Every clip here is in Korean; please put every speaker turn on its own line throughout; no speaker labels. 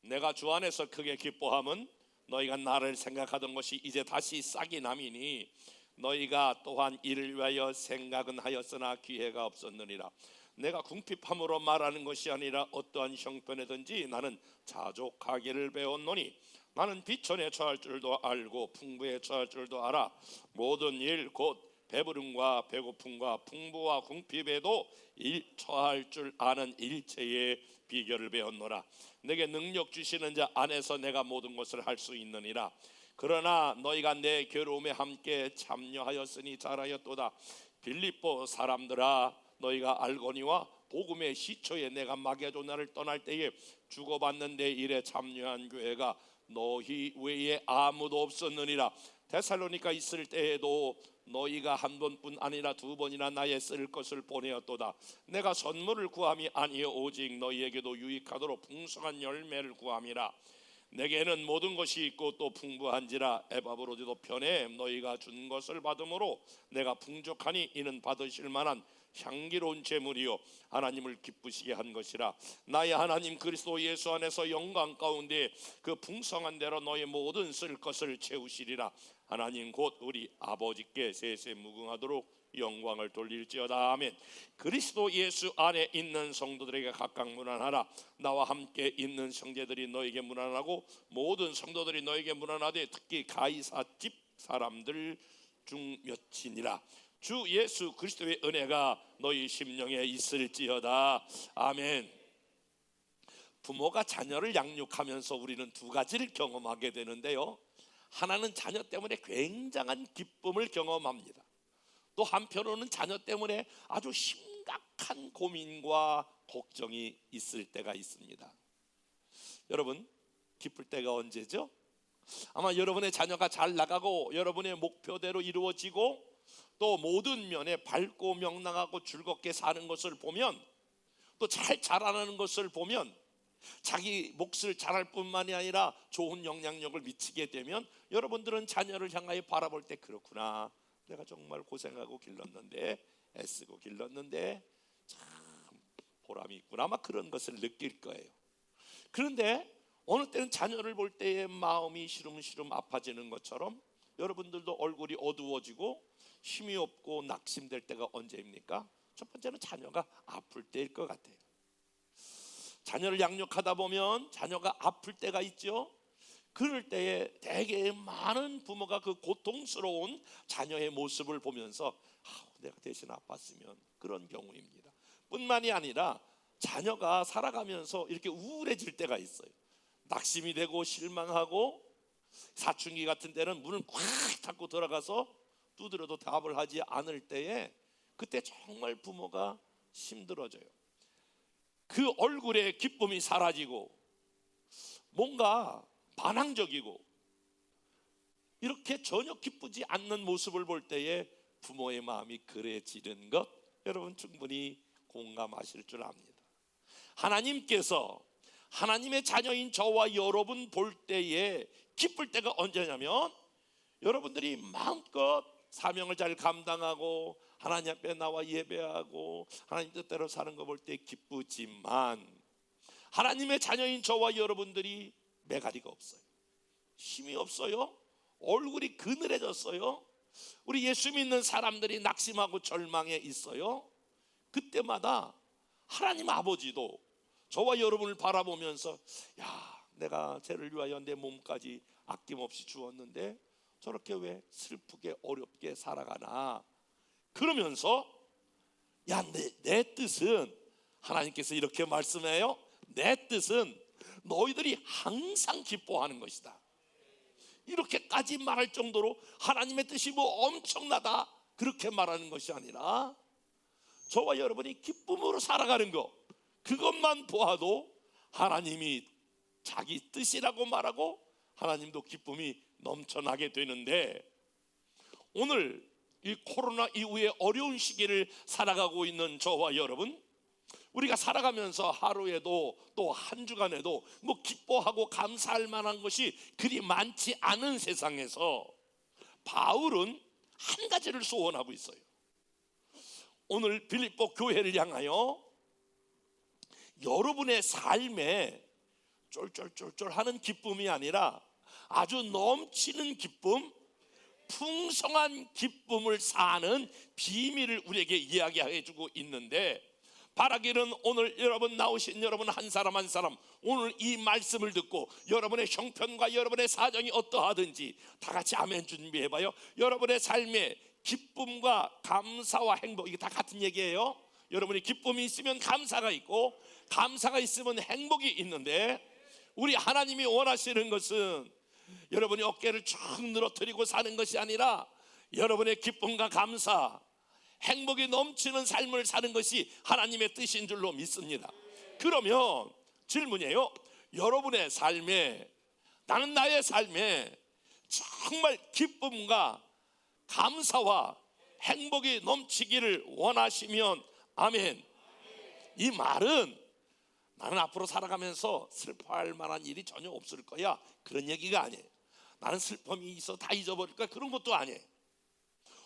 내가 주 안에서 크게 기뻐함은 너희가 나를 생각하던 것이 이제 다시 싹이 남이니 너희가 또한 이를 위하여 생각은 하였으나 기회가 없었느니라. 내가 궁핍함으로 말하는 것이 아니라 어떠한 형편에든지 나는 자족하기를 배웠노니 나는 비천에 처할 줄도 알고 풍부에 처할 줄도 알아. 모든 일 곧 배부름과 배고픔과 풍부와 궁핍에도 처할 줄 아는 일체의 비결을 배웠노라. 내게 능력 주시는 자 안에서 내가 모든 것을 할 수 있느니라. 그러나 너희가 내 괴로움에 함께 참여하였으니 잘하였도다. 빌립보 사람들아, 너희가 알거니와 복음의 시초에 내가 마게도냐를 떠날 때에 주고받는 내 일에 참여한 교회가 너희 외에 아무도 없었느니라. 데살로니가 있을 때에도 너희가 한 번뿐 아니라 두 번이나 나의 쓸 것을 보내었도다. 내가 선물을 구함이 아니요 오직 너희에게도 유익하도록 풍성한 열매를 구함이라. 내게는 모든 것이 있고 또 풍부한지라. 에바브로디도 편에 너희가 준 것을 받음으로 내가 풍족하니 이는 받으실 만한 향기로운 제물이요 하나님을 기쁘시게 한 것이라. 나의 하나님 그리스도 예수 안에서 영광 가운데 그 풍성한 대로 너희 모든 쓸 것을 채우시리라. 하나님 곧 우리 아버지께 세세 무궁하도록 영광을 돌릴지어다. 아멘. 그리스도 예수 안에 있는 성도들에게 각각 문안하라. 나와 함께 있는 형제들이 너에게 문안하고 모든 성도들이 너에게 문안하되 특히 가이사 집 사람들 중 몇이니라. 주 예수 그리스도의 은혜가 너희 심령에 있을지어다. 아멘. 부모가 자녀를 양육하면서 우리는 두 가지를 경험하게 되는데요, 하나는 자녀 때문에 굉장한 기쁨을 경험합니다. 또 한편으로는 자녀 때문에 아주 심각한 고민과 걱정이 있을 때가 있습니다. 여러분, 기쁠 때가 언제죠? 아마 여러분의 자녀가 잘 나가고 여러분의 목표대로 이루어지고 또 모든 면에 밝고 명랑하고 즐겁게 사는 것을 보면, 또 잘 자라나는 것을 보면, 자기 몫을 잘할 뿐만이 아니라 좋은 영향력을 미치게 되면 여러분들은 자녀를 향하여 바라볼 때 그렇구나, 내가 정말 고생하고 길렀는데, 애쓰고 길렀는데 참 보람이 있구나, 아마 그런 것을 느낄 거예요. 그런데 어느 때는 자녀를 볼 때의 마음이 시름시름 아파지는 것처럼 여러분들도 얼굴이 어두워지고 힘이 없고 낙심될 때가 언제입니까? 첫 번째는 자녀가 아플 때일 것 같아요. 자녀를 양육하다 보면 자녀가 아플 때가 있죠. 그럴 때에 대개 많은 부모가 그 고통스러운 자녀의 모습을 보면서 내가 대신 아팠으면, 그런 경우입니다. 뿐만이 아니라 자녀가 살아가면서 이렇게 우울해질 때가 있어요. 낙심이 되고 실망하고 사춘기 같은 때는 문을 꽉 닫고 들어가서 두드려도 답을 하지 않을 때에 그때 정말 부모가 힘들어져요. 그 얼굴에 기쁨이 사라지고 뭔가 반항적이고 이렇게 전혀 기쁘지 않는 모습을 볼 때에 부모의 마음이 그래지는 것, 여러분 충분히 공감하실 줄 압니다. 하나님께서 하나님의 자녀인 저와 여러분 볼 때에 기쁠 때가 언제냐면, 여러분들이 마음껏 사명을 잘 감당하고 하나님 앞에 나와 예배하고 하나님 뜻대로 사는 거 볼 때 기쁘지만, 하나님의 자녀인 저와 여러분들이 매가리가 없어요. 힘이 없어요. 얼굴이 그늘해졌어요. 우리 예수 믿는 사람들이 낙심하고 절망해 있어요. 그때마다 하나님 아버지도 저와 여러분을 바라보면서, 야, 내가 쟤를 위하여 내 몸까지 아낌없이 주었는데 저렇게 왜 슬프게 어렵게 살아가나, 그러면서 야, 내 뜻은, 하나님께서 이렇게 말씀해요. 내 뜻은 너희들이 항상 기뻐하는 것이다. 이렇게까지 말할 정도로 하나님의 뜻이 뭐 엄청나다, 그렇게 말하는 것이 아니라 저와 여러분이 기쁨으로 살아가는 것, 그것만 보아도 하나님이 자기 뜻이라고 말하고 하나님도 기쁨이 넘쳐나게 되는데, 오늘 이 코로나 이후에 어려운 시기를 살아가고 있는 저와 여러분, 우리가 살아가면서 하루에도 또 한 주간에도 뭐 기뻐하고 감사할 만한 것이 그리 많지 않은 세상에서 바울은 한 가지를 소원하고 있어요. 오늘 빌립보 교회를 향하여 여러분의 삶에 쫄쫄쫄쫄 하는 기쁨이 아니라 아주 넘치는 기쁨, 풍성한 기쁨을 사는 비밀을 우리에게 이야기해 주고 있는데, 바라기는 오늘 여러분 나오신 여러분 한 사람 한 사람 오늘 이 말씀을 듣고 여러분의 형편과 여러분의 사정이 어떠하든지 다 같이 아멘 준비해봐요. 여러분의 삶에 기쁨과 감사와 행복, 이게 다 같은 얘기예요. 여러분이 기쁨이 있으면 감사가 있고 감사가 있으면 행복이 있는데, 우리 하나님이 원하시는 것은 여러분이 어깨를 쭉 늘어뜨리고 사는 것이 아니라 여러분의 기쁨과 감사, 행복이 넘치는 삶을 사는 것이 하나님의 뜻인 줄로 믿습니다. 그러면 질문이에요. 여러분의 삶에, 나는 나의 삶에 정말 기쁨과 감사와 행복이 넘치기를 원하시면 아멘. 이 말은 나는 앞으로 살아가면서 슬퍼할 만한 일이 전혀 없을 거야, 그런 얘기가 아니에요. 나는 슬픔이 있어 다 잊어버릴 거야, 그런 것도 아니에요.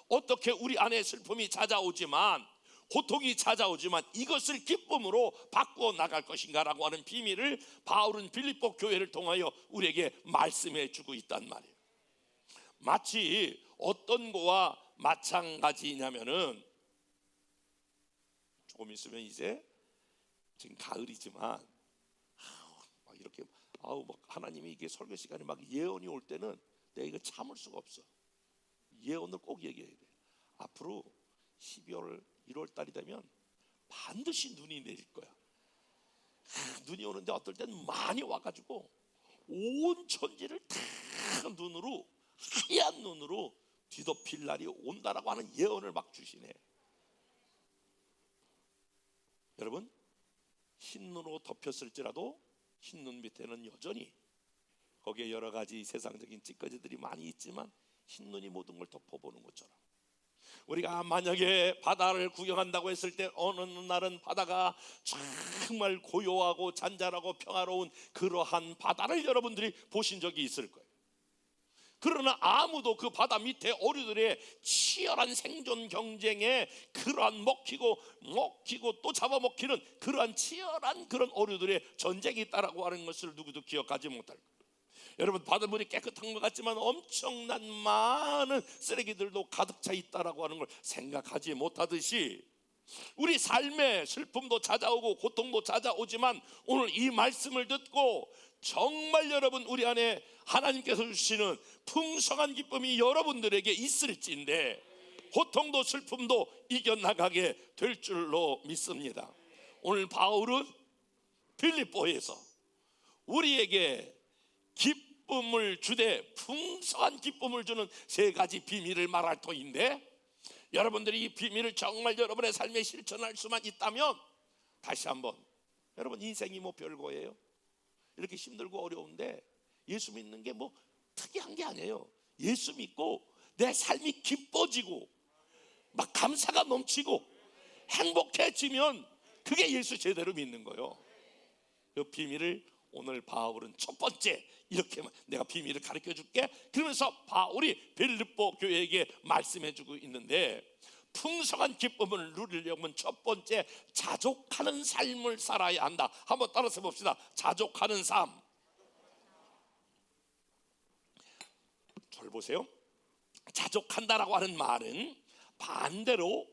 어떻게 우리 안에 슬픔이 찾아오지만, 고통이 찾아오지만 이것을 기쁨으로 바꾸어 나갈 것인가 라고 하는 비밀을 바울은 빌립보 교회를 통하여 우리에게 말씀해 주고 있단 말이에요. 마치 어떤 거와 마찬가지냐면은, 조금 있으면 이제 지금 가을이지만 막 이렇게 막 하나님이 이게 설교 시간에 막 예언이 올 때는 내가 이거 참을 수가 없어. 예언을 꼭 얘기해야 돼. 앞으로 12월 1월 달이 되면 반드시 눈이 내릴 거야. 눈이 오는데 어떨 때는 많이 와가지고 온 천지를 다 눈으로, 하얀 눈으로 뒤덮일 날이 온다라고 하는 예언을 막 주시네. 여러분, 흰 눈으로 덮였을지라도 흰 눈 밑에는 여전히 거기에 여러 가지 세상적인 찌꺼기들이 많이 있지만 흰 눈이 모든 걸 덮어보는 것처럼, 우리가 만약에 바다를 구경한다고 했을 때 어느 날은 바다가 정말 고요하고 잔잔하고 평화로운 그러한 바다를 여러분들이 보신 적이 있을 거예요. 그러나 아무도 그 바다 밑에 오류들의 치열한 생존 경쟁에 그러한 먹히고 또 잡아먹히는 그러한 치열한 그런 오류들의 전쟁이 있다라고 하는 것을 누구도 기억하지 못할 거예요. 여러분, 바닷물이 깨끗한 것 같지만 엄청난 많은 쓰레기들도 가득 차 있다라고 하는 걸 생각하지 못하듯이, 우리 삶에 슬픔도 찾아오고 고통도 찾아오지만 오늘 이 말씀을 듣고 정말 여러분 우리 안에 하나님께서 주시는 풍성한 기쁨이 여러분들에게 있을진데 고통도 슬픔도 이겨나가게 될 줄로 믿습니다. 오늘 바울은 빌립보에서 우리에게 기쁨을 주되 풍성한 기쁨을 주는 세 가지 비밀을 말할 터인데, 여러분들이 이 비밀을 정말 여러분의 삶에 실천할 수만 있다면, 다시 한번, 여러분 인생이 뭐 별거예요. 이렇게 힘들고 어려운데 예수 믿는 게 뭐 특이한 게 아니에요. 예수 믿고 내 삶이 기뻐지고 막 감사가 넘치고 행복해지면 그게 예수 제대로 믿는 거예요. 그 비밀을 오늘 바울은 첫 번째 이렇게 내가 비밀을 가르쳐 줄게 그러면서 바울이 빌립보 교회에게 말씀해 주고 있는데, 풍성한 기쁨을 누리려면 첫 번째 자족하는 삶을 살아야 한다. 한번 따라서 봅시다. 자족하는 삶. 저를 보세요. 자족한다라고 하는 말은 반대로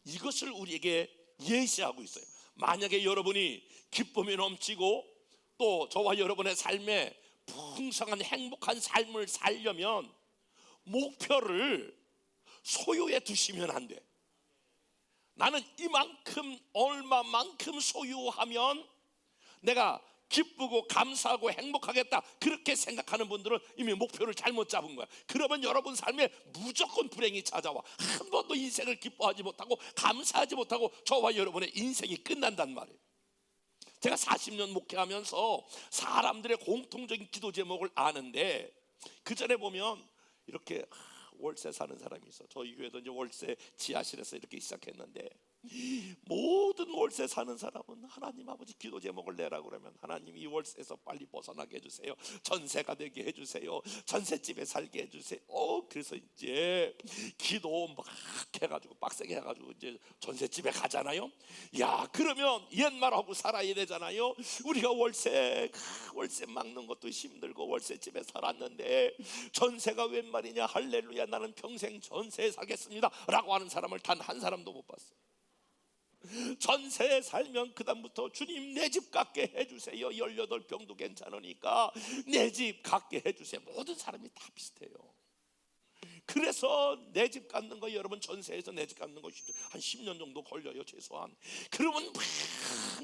이것을 우리에게 예시하고 있어요. 만약에 여러분이 기쁨이 넘치고 또 저와 여러분의 삶에 풍성한 행복한 삶을 살려면 목표를 소유해 두시면 안 돼. 나는 이만큼 얼마만큼 소유하면 내가 기쁘고 감사하고 행복하겠다, 그렇게 생각하는 분들은 이미 목표를 잘못 잡은 거야. 그러면 여러분 삶에 무조건 불행이 찾아와. 한 번도 인생을 기뻐하지 못하고 감사하지 못하고 저와 여러분의 인생이 끝난단 말이에요. 제가 40년 목회하면서 사람들의 공통적인 기도 제목을 아는데, 그 전에 보면 이렇게 월세 사는 사람이 있어. 저희 교회도 이제 월세 지하실에서 이렇게 시작했는데 모든 월세 사는 사람은 하나님 아버지 기도 제목을 내라고 그러면 하나님 이 월세에서 빨리 벗어나게 해주세요. 전세가 되게 해주세요. 전셋집에 살게 해주세요. 그래서 이제 기도 막 해가지고 빡세게 해가지고 이제 전셋집에 가잖아요. 야, 그러면 옛말하고 살아야 되잖아요. 우리가 월세 막는 것도 힘들고 월세집에 살았는데 전세가 웬 말이냐, 할렐루야, 나는 평생 전세에 살겠습니다 라고 하는 사람을 단 한 사람도 못 봤어요. 전세에 살면 그 다음부터 주님 내 집 갖게 해주세요. 18평도 괜찮으니까 내 집 갖게 해주세요. 모든 사람이 다 비슷해요. 그래서 내 집 갖는 거, 여러분 전세에서 내 집 갖는 거 한 10년 정도 걸려요 최소한. 그러면 막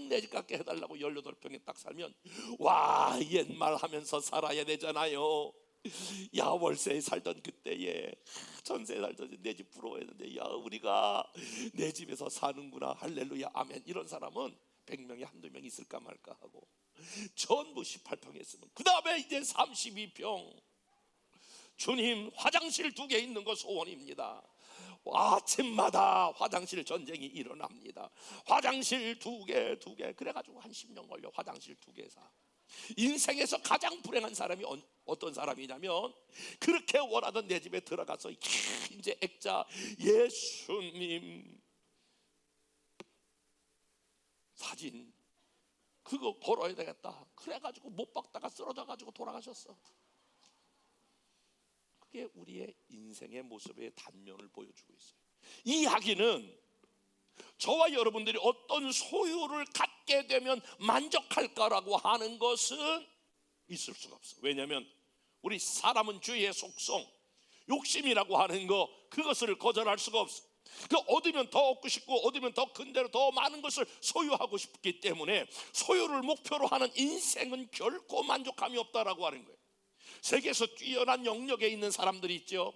내 집 갖게 해달라고 18평에 딱 살면 와, 옛말 하면서 살아야 되잖아요. 야, 월세에 살던 그때에 전세에 살던 내 집 부러워했는데, 야, 우리가 내 집에서 사는구나, 할렐루야, 아멘. 이런 사람은 100명이 한두 명 있을까 말까 하고 전부 18평 했으면 그 다음에 이제 32평. 주님, 화장실 2개 있는 거 소원입니다. 아침마다 화장실 전쟁이 일어납니다. 화장실 2개 그래가지고 한 10년 걸려 화장실 2개 사. 인생에서 가장 불행한 사람이 어떤 사람이냐면, 그렇게 원하던 내 집에 들어가서 이제 액자 예수님 사진 그거 걸어야 되겠다 그래가지고 못 박다가 쓰러져가지고 돌아가셨어. 그게 우리의 인생의 모습의 단면을 보여주고 있어요. 이 이야기는 저와 여러분들이 어떤 소유를 갖게 되면 만족할까라고 하는 것은 있을 수가 없어. 왜냐하면 우리 사람은 죄의 속성, 욕심이라고 하는 거, 그것을 거절할 수가 없어. 그 얻으면 더 얻고 싶고 얻으면 더 큰 대로 더 많은 것을 소유하고 싶기 때문에 소유를 목표로 하는 인생은 결코 만족함이 없다라고 하는 거예요. 세계에서 뛰어난 영역에 있는 사람들이 있죠.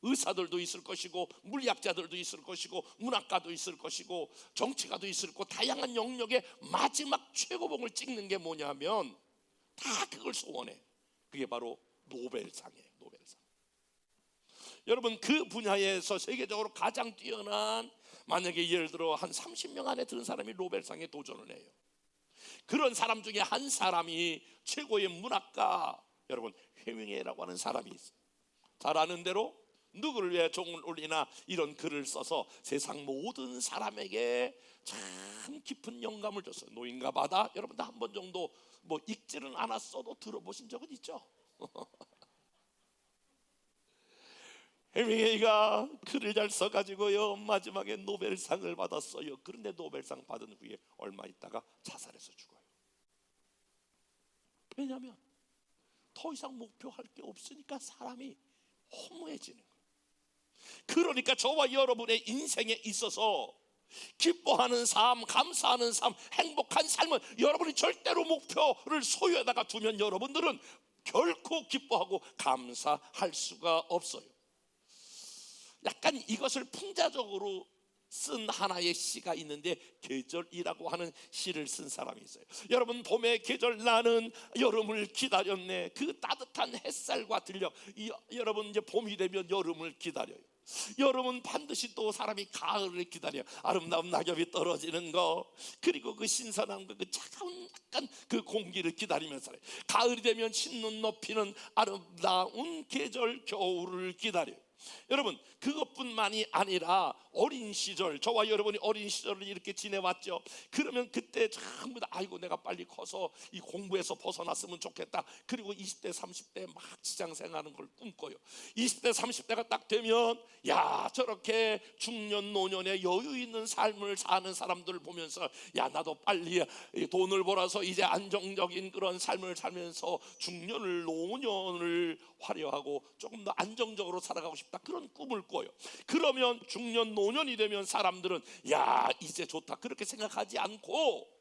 의사들도 있을 것이고 물리학자들도 있을 것이고 문학가도 있을 것이고 정치가도 있을 것이고 다양한 영역의 마지막 최고봉을 찍는 게 뭐냐면 다 그걸 소원해. 그게 바로 노벨상이에요. 노벨상. 여러분, 그 분야에서 세계적으로 가장 뛰어난, 만약에 예를 들어 한 30명 안에 드는 사람이 노벨상에 도전을 해요. 그런 사람 중에 한 사람이 최고의 문학가, 여러분 해밍웨이라고 하는 사람이 있어요. 잘 아는 대로 누구를 위해 종을 울리나 이런 글을 써서 세상 모든 사람에게 참 깊은 영감을 줬어요. 노인과 바다, 여러분 다 한 번 정도 뭐 읽지는 않았어도 들어보신 적은 있죠. 해밍웨이가 글을 잘 써가지고요 마지막에 노벨상을 받았어요. 그런데 노벨상 받은 후에 얼마 있다가 자살해서 죽어요. 왜냐하면 더 이상 목표할 게 없으니까 사람이 허무해지는 거예요. 그러니까 저와 여러분의 인생에 있어서 기뻐하는 삶, 감사하는 삶, 행복한 삶은 여러분이 절대로 목표를 소유에다가 두면 여러분들은 결코 기뻐하고 감사할 수가 없어요. 약간 이것을 풍자적으로 쓴 하나의 시가 있는데, 계절이라고 하는 시를 쓴 사람이 있어요. 여러분, 봄의 계절 나는 여름을 기다렸네. 그 따뜻한 햇살과 들려 여러분 이제 봄이 되면 여름을 기다려요. 여름은 반드시 또 사람이 가을을 기다려. 아름다운 낙엽이 떨어지는 거, 그리고 그 신선한 그 차가운 약간 그 공기를 기다리면서 살아요. 가을이 되면 신눈 높이는 아름다운 계절 겨울을 기다려요. 여러분, 그것뿐만이 아니라 어린 시절, 저와 여러분이 어린 시절을 이렇게 지내왔죠. 그러면 그때 전부 다 아이고 내가 빨리 커서 이 공부에서 벗어났으면 좋겠다. 그리고 20대 30대 막 직장생활하는 걸 꿈꿔요. 20대 30대가 딱 되면 야, 저렇게 중년 노년에 여유 있는 삶을 사는 사람들을 보면서 야, 나도 빨리 돈을 벌어서 이제 안정적인 그런 삶을 살면서 중년을 노년을 화려하고 조금 더 안정적으로 살아가고 싶다, 그런 꿈을 꿔요. 그러면 중년 노년이 되면 사람들은 야, 이제 좋다 그렇게 생각하지 않고,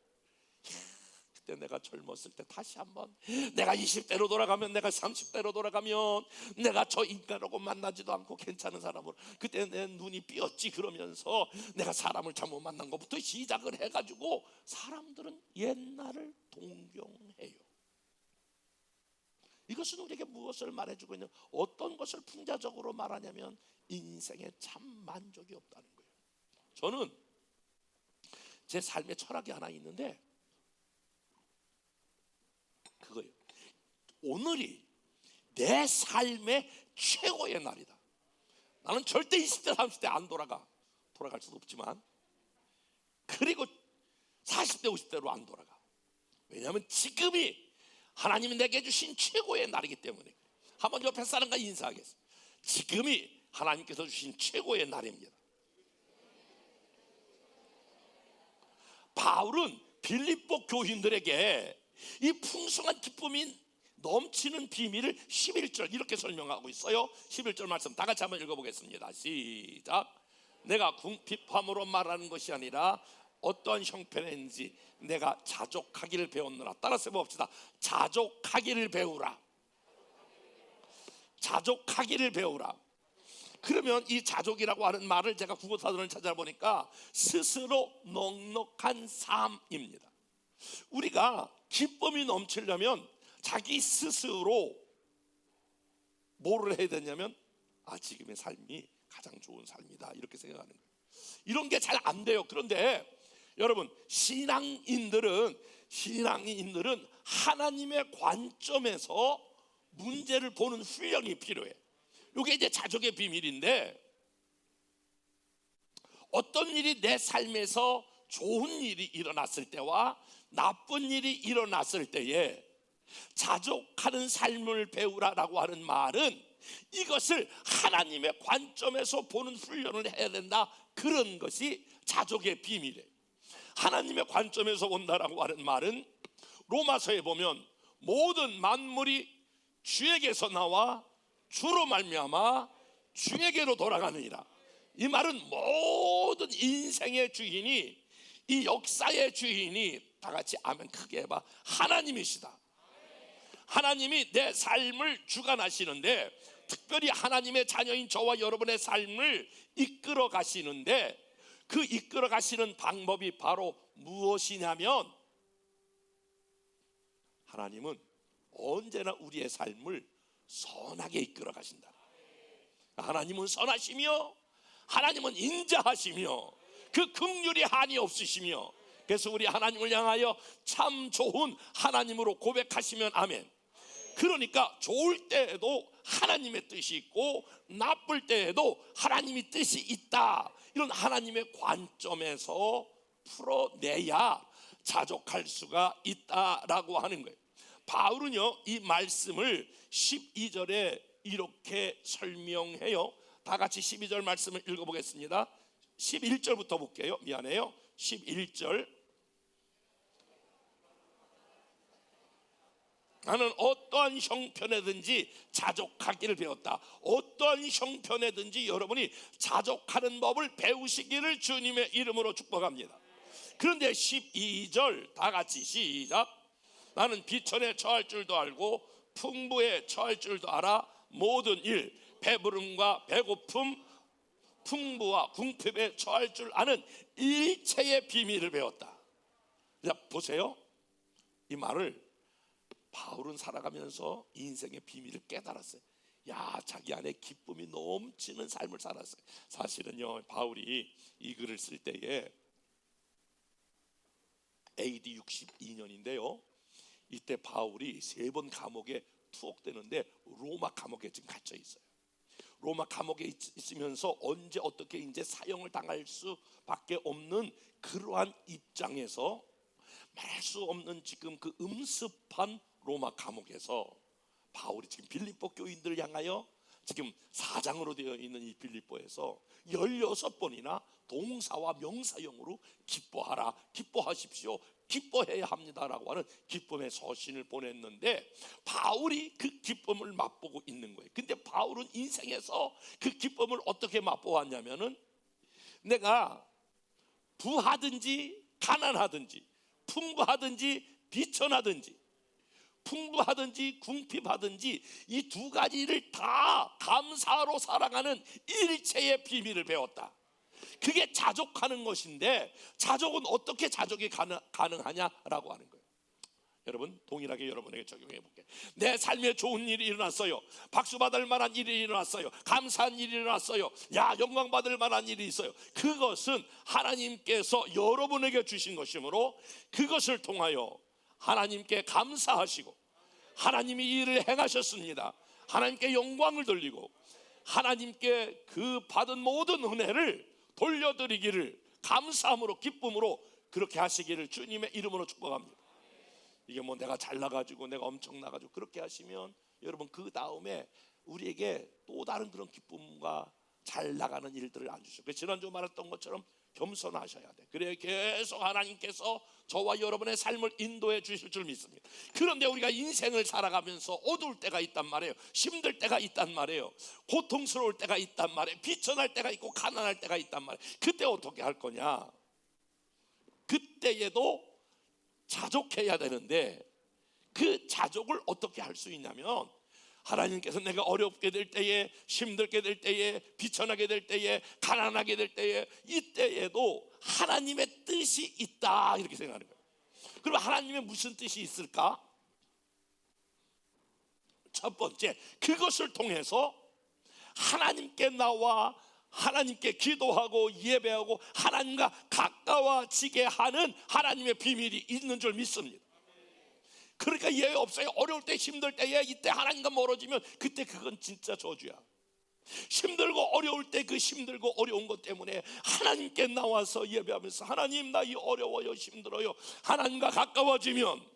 그때 내가 젊었을 때 다시 한번 내가 20대로 돌아가면, 내가 30대로 돌아가면 내가 저 인간하고 만나지도 않고 괜찮은 사람으로, 그때 내 눈이 삐었지 그러면서 내가 사람을 잘못 만난 것부터 시작을 해가지고 사람들은 옛날을 동경해요. 이것은 우리에게 무엇을 말해주고 있는, 어떤 것을 풍자적으로 말하냐면 인생에 참 만족이 없다는 거예요. 저는 제 삶의 철학이 하나 있는데 그거예요. 오늘이 내 삶의 최고의 날이다. 나는 절대 20대 30대 안 돌아갈 수도 없지만, 그리고 40대 50대로 안 돌아가. 왜냐하면 지금이 하나님이 내게 주신 최고의 날이기 때문에. 한번 옆에 사람과 인사하겠습니다. 지금이 하나님께서 주신 최고의 날입니다. 바울은 빌립보 교인들에게 이 풍성한 기쁨이 넘치는 비밀을 11절 이렇게 설명하고 있어요. 11절 말씀 다 같이 한번 읽어보겠습니다. 시작. 내가 궁핍함으로 말하는 것이 아니라 어떠한 형편인지 내가 자족하기를 배웠노라. 따라서 해봅시다. 자족하기를 배우라. 자족하기를 배우라. 그러면 이 자족이라고 하는 말을 제가 국어사전을 찾아보니까 스스로 넉넉한 삶입니다. 우리가 기쁨이 넘치려면 자기 스스로 뭐를 해야 되냐면 지금의 삶이 가장 좋은 삶이다 이렇게 생각하는 거예요. 이런 게 잘 안 돼요. 그런데 여러분, 신앙인들은 하나님의 관점에서 문제를 보는 훈련이 필요해. 이게 이제 자족의 비밀인데, 어떤 일이 내 삶에서 좋은 일이 일어났을 때와 나쁜 일이 일어났을 때에 자족하는 삶을 배우라라고 하는 말은 이것을 하나님의 관점에서 보는 훈련을 해야 된다. 그런 것이 자족의 비밀이에요. 하나님의 관점에서 본다라고 하는 말은 로마서에 보면 모든 만물이 주에게서 나와 주로 말미암아 주에게로 돌아가느니라. 이 말은 모든 인생의 주인이, 이 역사의 주인이, 다 같이 아멘 크게 해봐, 하나님이시다. 하나님이 내 삶을 주관하시는데, 특별히 하나님의 자녀인 저와 여러분의 삶을 이끌어 가시는데, 그 이끌어 가시는 방법이 바로 무엇이냐면, 하나님은 언제나 우리의 삶을 선하게 이끌어 가신다. 하나님은 선하시며 하나님은 인자하시며 그 긍휼이 한이 없으시며, 그래서 우리 하나님을 향하여 참 좋은 하나님으로 고백하시면 아멘. 그러니까 좋을 때에도 하나님의 뜻이 있고 나쁠 때에도 하나님의 뜻이 있다. 이런 하나님의 관점에서 풀어내야 자족할 수가 있다라고 하는 거예요. 바울은요, 이 말씀을 12절에 이렇게 설명해요. 다 같이 12절 말씀을 읽어보겠습니다. 11절부터 볼게요. 미안해요. 11절. 나는 어떠한 형편에든지 자족하기를 배웠다. 어떠한 형편에든지 여러분이 자족하는 법을 배우시기를 주님의 이름으로 축복합니다. 그런데 12절 다 같이 시작. 나는 비천에 처할 줄도 알고 풍부에 처할 줄도 알아. 모든 일, 배부름과 배고픔, 풍부와 궁핍에 처할 줄 아는 일체의 비밀을 배웠다. 자, 보세요. 이 말을 바울은 살아가면서 인생의 비밀을 깨달았어요. 자기 안에 기쁨이 넘치는 삶을 살았어요. 사실은요, 바울이 이 글을 쓸 때에 AD 62년인데요 이때 바울이 3번 감옥에 투옥되는데 로마 감옥에 지금 갇혀 있어요. 로마 감옥에 있으면서 언제 어떻게 이제 사형을 당할 수밖에 없는 그러한 입장에서 말할 수 없는 지금 그 음습한 로마 감옥에서 바울이 지금 빌립보 교인들을 향하여 지금 사장으로 되어 있는 이 빌립보에서 16번이나 동사와 명사형으로 기뻐하라, 기뻐하십시오, 기뻐해야 합니다라고 하는 기쁨의 서신을 보냈는데, 바울이 그 기쁨을 맛보고 있는 거예요. 근데 바울은 인생에서 그 기쁨을 어떻게 맛보았냐면은, 내가 부하든지 가난하든지 풍부하든지 비천하든지 풍부하든지 궁핍하든지 이 두 가지를 다 감사로 살아가는 일체의 비밀을 배웠다. 그게 자족하는 것인데, 자족은 어떻게 자족이 가능하냐라고 하는 거예요. 여러분 동일하게 여러분에게 적용해 볼게요. 내 삶에 좋은 일이 일어났어요. 박수 받을 만한 일이 일어났어요. 감사한 일이 일어났어요. 야, 영광 받을 만한 일이 있어요. 그것은 하나님께서 여러분에게 주신 것이므로 그것을 통하여 하나님께 감사하시고, 하나님이 이 일을 행하셨습니다, 하나님께 영광을 돌리고 하나님께 그 받은 모든 은혜를 돌려드리기를 감사함으로, 기쁨으로 그렇게 하시기를 주님의 이름으로 축복합니다. 이게 뭐 내가 잘나가지고 내가 엄청나가지고 그렇게 하시면 여러분 그 다음에 우리에게 또 다른 그런 기쁨과 잘 나가는 일들을 안 주셔요. 지난주 말했던 것처럼 겸손하셔야 돼. 그래 계속 하나님께서 저와 여러분의 삶을 인도해 주실 줄 믿습니다. 그런데 우리가 인생을 살아가면서 어두울 때가 있단 말이에요. 힘들 때가 있단 말이에요. 고통스러울 때가 있단 말이에요. 비천할 때가 있고 가난할 때가 있단 말이에요. 그때 어떻게 할 거냐? 그때에도 자족해야 되는데 그 자족을 어떻게 할 수 있냐면, 하나님께서 내가 어렵게 될 때에, 힘들게 될 때에, 비천하게 될 때에, 가난하게 될 때에, 이때에도 하나님의 뜻이 있다 이렇게 생각하는 거예요. 그럼 하나님의 무슨 뜻이 있을까? 첫 번째, 그것을 통해서 하나님께 나와 하나님께 기도하고 예배하고 하나님과 가까워지게 하는 하나님의 비밀이 있는 줄 믿습니다. 그러니까 예외 없어요. 어려울 때, 힘들 때에, 이때 하나님과 멀어지면 그때 그건 진짜 저주야. 힘들고 어려울 때 그 힘들고 어려운 것 때문에 하나님께 나와서 예배하면서 하나님 나 이 어려워요, 힘들어요, 하나님과 가까워지면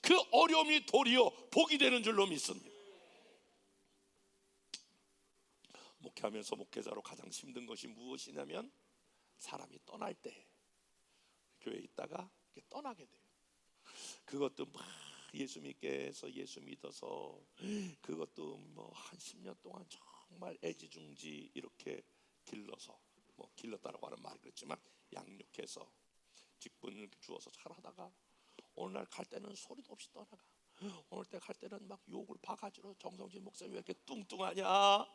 그 어려움이 도리어 복이 되는 줄로 믿습니다. 목회하면서 목회자로 가장 힘든 것이 무엇이냐면, 사람이 떠날 때, 교회에 있다가 떠나게 돼요. 그것도 막 예수 믿게 해서 예수 믿어서 그것도 뭐 한 10년 동안 정말 애지중지 이렇게 길러서, 뭐 길렀다라고 하는 말이 그렇지만 양육해서 직분을 주어서 잘하다가 어느 날 갈 때는 소리도 없이 떠나가. 어느 때 갈 때는 막 욕을 바가지로, 정성진 목사님 왜 이렇게 뚱뚱하냐,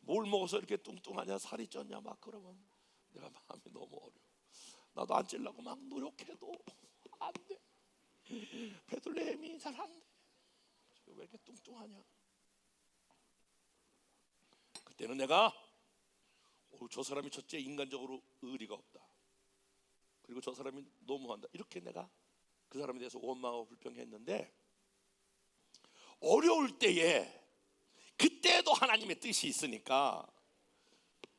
뭘 먹어서 이렇게 뚱뚱하냐, 살이 쪘냐, 막 그러면 내가 마음이 너무 어려워. 나도 안 찔려고 막 노력해도 안 돼. 베들레헴이 잘 안 돼. 왜 이렇게 뚱뚱하냐. 그때는 내가 저 사람이 첫째 인간적으로 의리가 없다, 그리고 저 사람이 너무한다, 이렇게 내가 그 사람에 대해서 원망하고 불평했는데, 어려울 때에 그때도 하나님의 뜻이 있으니까,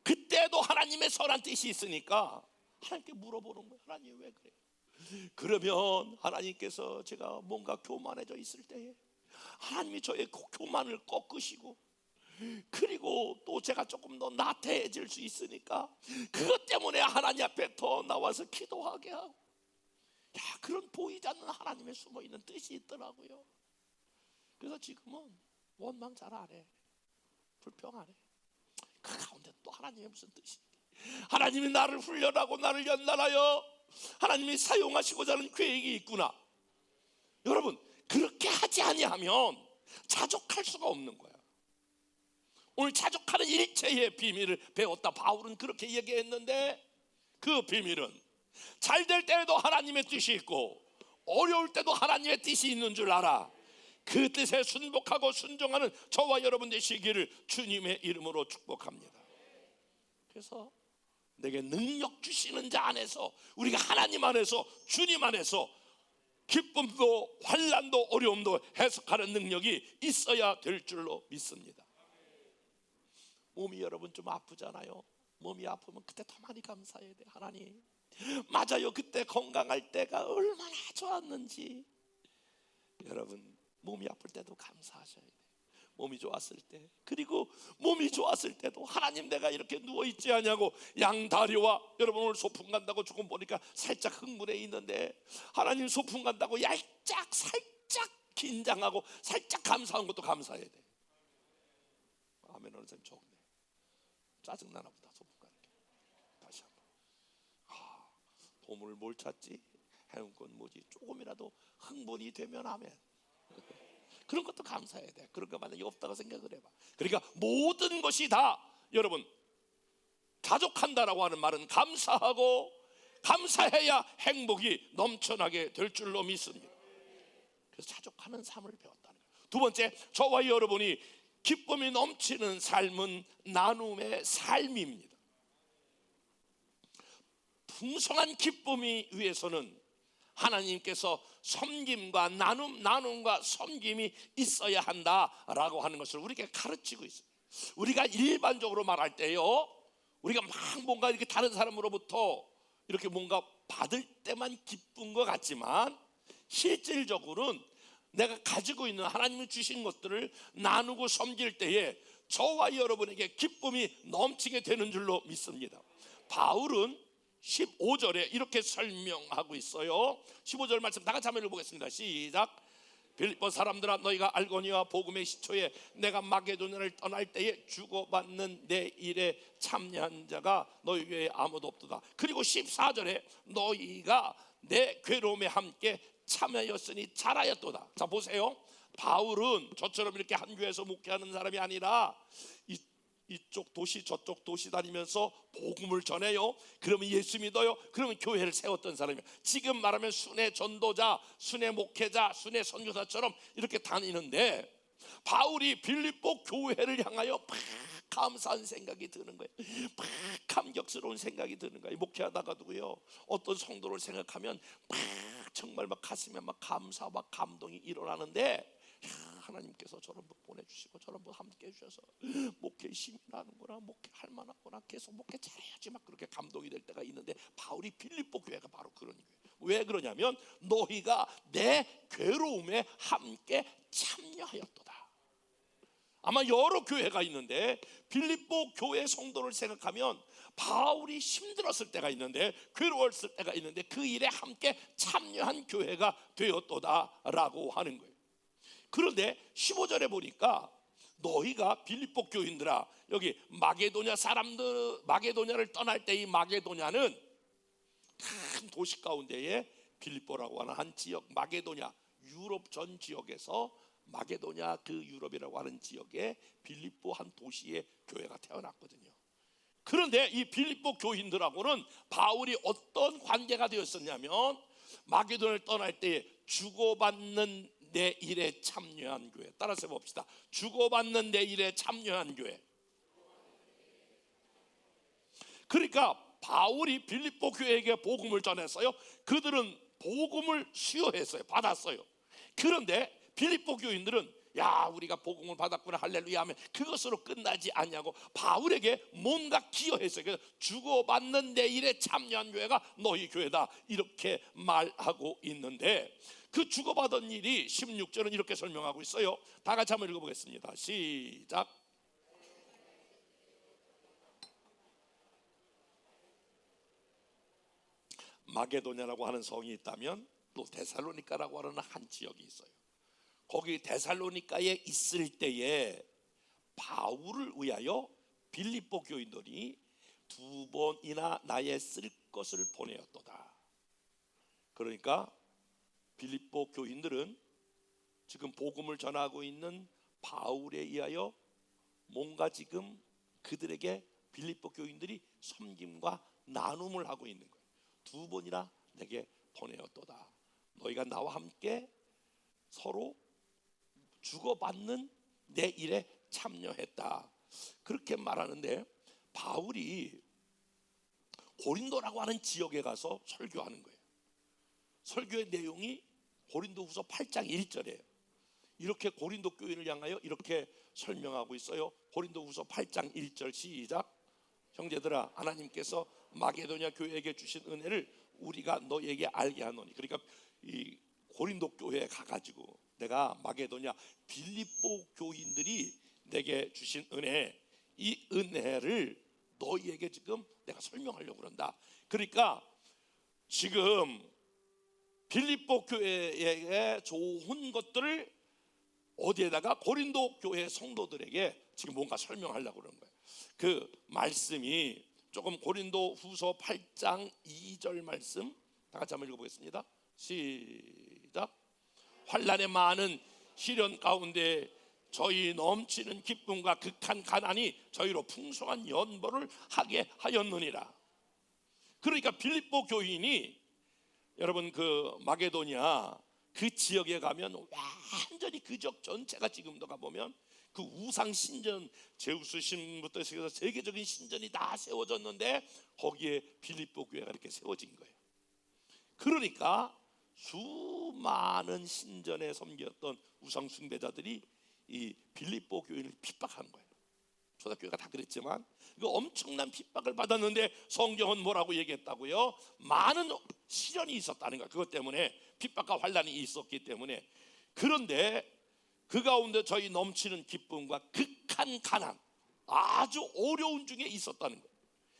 그때도 하나님의 선한 뜻이 있으니까 하나님께 물어보는 거예요. 하나님 왜 그래? 그러면 하나님께서 제가 뭔가 교만해져 있을 때에 하나님이 저의 교만을 꺾으시고, 그리고 또 제가 조금 더 나태해질 수 있으니까 그것 때문에 하나님 앞에 더 나와서 기도하게 하고, 야, 그런 보이지 않는 하나님의 숨어있는 뜻이 있더라고요. 그래서 지금은 원망 잘 안 해, 불평 안 해. 그 가운데 또 하나님의 무슨 뜻이, 하나님이 나를 훈련하고 나를 연단하여 하나님이 사용하시고자 하는 계획이 있구나. 여러분, 그렇게 하지 아니하면 자족할 수가 없는 거야. 오늘 자족하는 일체의 비밀을 배웠다. 바울은 그렇게 얘기했는데, 그 비밀은 잘 될 때에도 하나님의 뜻이 있고 어려울 때도 하나님의 뜻이 있는 줄 알아. 그 뜻에 순복하고 순종하는 저와 여러분 되시기를 주님의 이름으로 축복합니다. 그래서 내게 능력 주시는 자 안에서, 우리가 하나님 안에서, 주님 안에서 기쁨도 환난도 어려움도 해석하는 능력이 있어야 될 줄로 믿습니다. 몸이 여러분 좀 아프잖아요. 몸이 아프면 그때 더 많이 감사해야 돼. 하나님, 맞아요, 그때 건강할 때가 얼마나 좋았는지. 여러분, 몸이 아플 때도 감사하셔야 돼. 몸이 좋았을 때, 그리고 몸이 좋았을 때도 하나님 내가 이렇게 누워있지 않냐고, 양다리와, 여러분 오늘 소풍 간다고 조금 보니까 살짝 흥분해 있는데, 하나님 소풍 간다고 살짝 긴장하고 살짝 감사한 것도 감사해야 돼. 아멘. 어느 사람 좋네. 짜증나나 보다 소풍 가는 게. 다시 한번, 보물 뭘 찾지? 해운 건 뭐지? 조금이라도 흥분이 되면 아멘. 그런 것도 감사해야 돼. 그런 거 만약에 없다고 생각을 해봐. 그러니까 모든 것이 다, 여러분, 자족한다라고 하는 말은 감사하고 감사해야 행복이 넘쳐나게 될 줄로 믿습니다. 그래서 자족하는 삶을 배웠다는 거예요. 두 번째, 저와 여러분이 기쁨이 넘치는 삶은 나눔의 삶입니다. 풍성한 기쁨이 위해서는 하나님께서 섬김과 나눔과 섬김이 있어야 한다라고 하는 것을 우리에게 가르치고 있어요. 우리가 일반적으로 말할 때요, 우리가 막 뭔가 이렇게 다른 사람으로부터 이렇게 뭔가 받을 때만 기쁜 것 같지만, 실질적으로는 내가 가지고 있는 하나님이 주신 것들을 나누고 섬길 때에 저와 여러분에게 기쁨이 넘치게 되는 줄로 믿습니다. 바울은 15절에 이렇게 설명하고 있어요. 15절 말씀 다 같이 한번 읽어보겠습니다. 시작. 빌립보 사람들아, 너희가 알거니와 복음의 시초에 내가 마게도냐를 떠날 때에 주고받는 내 일에 참여한 자가 너희 외에 아무도 없도다. 그리고 14절에 너희가 내 괴로움에 함께 참여하였으니 잘하였도다. 자, 보세요. 바울은 저처럼 이렇게 한 교회에서 목회하는 사람이 아니라 이쪽 도시 저쪽 도시 다니면서 복음을 전해요. 그러면 예수 믿어요. 그러면 교회를 세웠던 사람이에요. 지금 말하면 순회 전도자, 순회 목회자, 순회 선교사처럼 이렇게 다니는데, 바울이 빌립보 교회를 향하여 막 감사한 생각이 드는 거예요. 막 감격스러운 생각이 드는 거예요. 목회하다가도요, 어떤 성도를 생각하면 막 정말 막 가슴에 막 감사와 감동이 일어나는데, 하나님께서 저런 분 보내주시고 저런 분 함께 해주셔서 목회 힘이 나는구나, 목회할 만하구나, 계속 목회 잘해야지, 막 그렇게 감동이 될 때가 있는데, 바울이 빌립보 교회가 바로 그런 거예요. 왜 그러냐면 너희가 내 괴로움에 함께 참여하였도다. 아마 여러 교회가 있는데 빌립보 교회 성도를 생각하면 바울이 힘들었을 때가 있는데, 괴로웠을 때가 있는데, 그 일에 함께 참여한 교회가 되었도다라고 하는 거예요. 그런데 15절에 보니까 너희가 빌립보 교인들아, 여기 마게도냐 사람들, 마게도냐를 떠날 때 이 마게도냐는 큰 도시 가운데에 빌립보라고 하는 한 지역, 마게도냐 유럽 전 지역에서 마게도냐 그 유럽이라고 하는 지역에 빌립보 한 도시의 교회가 태어났거든요. 그런데 이 빌립보 교인들하고는 바울이 어떤 관계가 되었었냐면, 마게도냐를 떠날 때 주고받는 내 일에 참여한 교회. 따라서 봅시다. 주고받는 내 일에 참여한 교회. 그러니까 바울이 빌립보 교회에게 복음을 전했어요. 그들은 복음을 수여했어요. 받았어요. 그런데 빌립보 교인들은 야, 우리가 복음을 받았구나, 할렐루야 하면 그것으로 끝나지 않냐고 바울에게 뭔가 기여했어요. 그래서 주고받는 내 일에 참여한 교회가 너희 교회다, 이렇게 말하고 있는데, 그 주고받은 일이 16절은 이렇게 설명하고 있어요. 다 같이 한번 읽어보겠습니다. 시작. 마게도냐라고 하는 성이 있다면 또 데살로니가라고 하는 한 지역이 있어요. 거기 데살로니가에 있을 때에 바울을 위하여 빌립보 교인들이 2번이나 나의 쓸 것을 보내었도다. 그러니까 빌립보 교인들은 지금 복음을 전하고 있는 바울에 의하여 뭔가 지금 그들에게 빌립보 교인들이 섬김과 나눔을 하고 있는 거예요. 2번이나 내게 보내었도다. 너희가 나와 함께 서로 주고받는 내 일에 참여했다. 그렇게 말하는데, 바울이 고린도라고 하는 지역에 가서 설교하는 거예요. 설교의 내용이 고린도후서 8장 1절이에요. 이렇게 고린도 교인을 향하여 이렇게 설명하고 있어요. 고린도후서 8장 1절 시작. 형제들아, 하나님께서 마게도냐 교회에게 주신 은혜를 우리가 너에게 알게 하노니. 그러니까 이 고린도 교회에 가가지고 내가 마게도냐 빌립보 교인들이 내게 주신 은혜, 이 은혜를 너희에게 지금 내가 설명하려고 그런다. 그러니까 지금 빌립보 교회에 좋은 것들을 어디에다가 고린도 교회 성도들에게 지금 뭔가 설명하려고 그러는 거예요. 그 말씀이 조금 고린도 후서 8장 2절 말씀 다 같이 한번 읽어보겠습니다. 시작. 환난의 많은 시련 가운데 저희 넘치는 기쁨과 극한 가난이 저희로 풍성한 연보를 하게 하였느니라. 그러니까 빌립보 교인이, 여러분 그 마게도냐 그 지역에 가면 완전히 그 지역 전체가 지금도 가보면 그 우상 신전, 제우스 신부터 해서 세계적인 신전이 다 세워졌는데 거기에 빌립보 교회가 이렇게 세워진 거예요. 그러니까 수많은 신전에 섬겼던 우상 숭배자들이 이 빌립보 교회를 핍박하는 거예요. 초대교회가 다 그랬지만 그 엄청난 핍박을 받았는데 성경은 뭐라고 얘기했다고요? 많은 시련이 있었다는 거예요. 그것 때문에 핍박과 환난이 있었기 때문에. 그런데 그 가운데 저희 넘치는 기쁨과 극한 가난, 아주 어려운 중에 있었다는 거예요.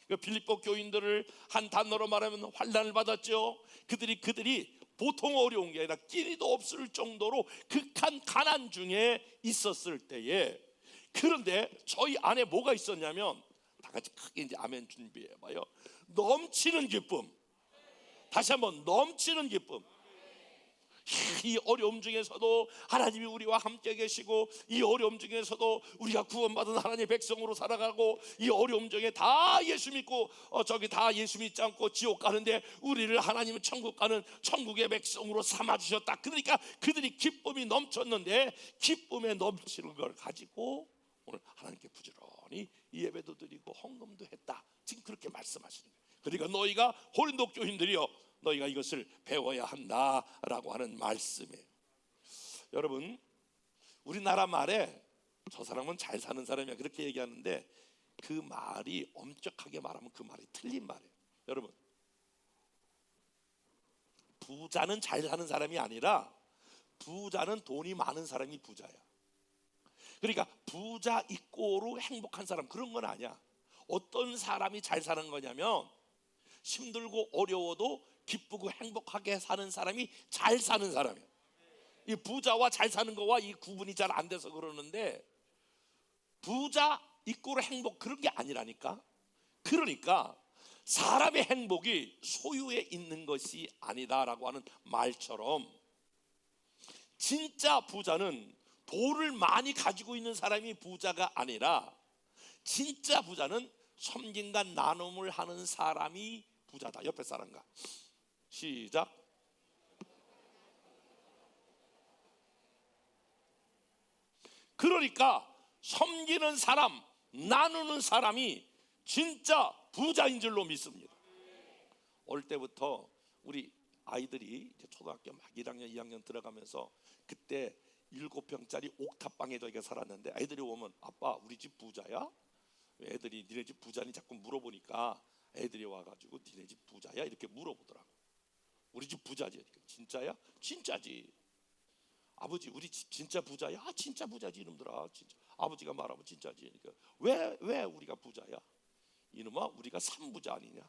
그 빌립보 교인들을 한 단어로 말하면 환난을 받았죠. 그들이 보통 어려운 게 아니라 끼니도 없을 정도로 극한 가난 중에 있었을 때에, 그런데 저희 안에 뭐가 있었냐면, 다 같이 크게 이제 아멘 준비해봐요. 넘치는 기쁨. 다시 한번 넘치는 기쁨. 이 어려움 중에서도 하나님이 우리와 함께 계시고, 이 어려움 중에서도 우리가 구원받은 하나님의 백성으로 살아가고, 이 어려움 중에 다 예수 믿고 저기 다 예수 믿지 않고 지옥 가는데 우리를 하나님은 천국 가는 천국의 백성으로 삼아주셨다. 그러니까 그들이 기쁨이 넘쳤는데, 기쁨에 넘치는 걸 가지고 오늘 하나님께 부지런히 예배도 드리고 헌금도 했다. 지금 그렇게 말씀하시는 거예요. 그러니까 너희가 고린도 교인들이여, 너희가 이것을 배워야 한다라고 하는 말씀이에요. 여러분, 우리나라 말에 저 사람은 잘 사는 사람이야 그렇게 얘기하는데, 그 말이 엄격하게 말하면 그 말이 틀린 말이에요. 여러분, 부자는 잘 사는 사람이 아니라 부자는 돈이 많은 사람이 부자야. 그러니까 부자 이꼬로 행복한 사람, 그런 건 아니야. 어떤 사람이 잘 사는 거냐면, 힘들고 어려워도 기쁘고 행복하게 사는 사람이 잘 사는 사람이에요. 이 부자와 잘 사는 거와 이 구분이 잘 안 돼서 그러는데, 부자 이꼬로 행복, 그런 게 아니라니까. 그러니까 사람의 행복이 소유에 있는 것이 아니다라고 하는 말처럼, 진짜 부자는 돈을 많이 가지고 있는 사람이 부자가 아니라, 진짜 부자는 섬김과 나눔을 하는 사람이 부자다. 옆에 사람과 시작. 그러니까 섬기는 사람, 나누는 사람이 진짜 부자인 줄로 믿습니다. 어릴 때부터 우리 아이들이 이제 초등학교 막 1학년 2학년 들어가면서, 그때 7평짜리 옥탑방에 저희가 살았는데, 애들이 오면 아빠 우리 집 부자야? 애들이 니네 집 부자니 자꾸 물어보니까, 애들이 와가지고 니네 집 부자야? 이렇게 물어보더라고. 우리 집 부자지. 진짜야? 진짜지. 아버지 우리 집 진짜 부자야? 아, 진짜 부자지 이놈들아. 진짜. 아버지가 말하면 진짜지. 그러니까 왜 우리가 부자야? 이놈아, 우리가 삼부자 아니냐?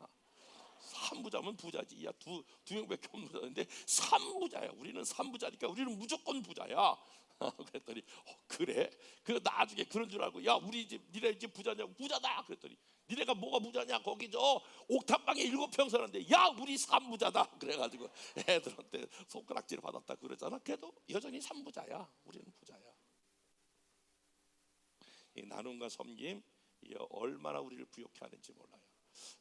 삼부자면 부자지. 야, 두 명밖에 없는 부자인데 삼부자야. 우리는 삼부자니까 우리는 무조건 부자야. 그랬더니 그래? 그 나중에 그런 줄 알고, 야 우리 집 니네 집 부자냐고. 부자다. 그랬더니 니네가 뭐가 부자냐? 거기 저 옥탑방에 7평 사는데, 야 우리 삼부자다. 그래가지고 애들한테 손가락질 받았다 그러잖아. 그래도 여전히 삼부자야. 우리는 부자야. 이 나눔과 섬김, 이 얼마나 우리를 부욕해 하는지 몰라요.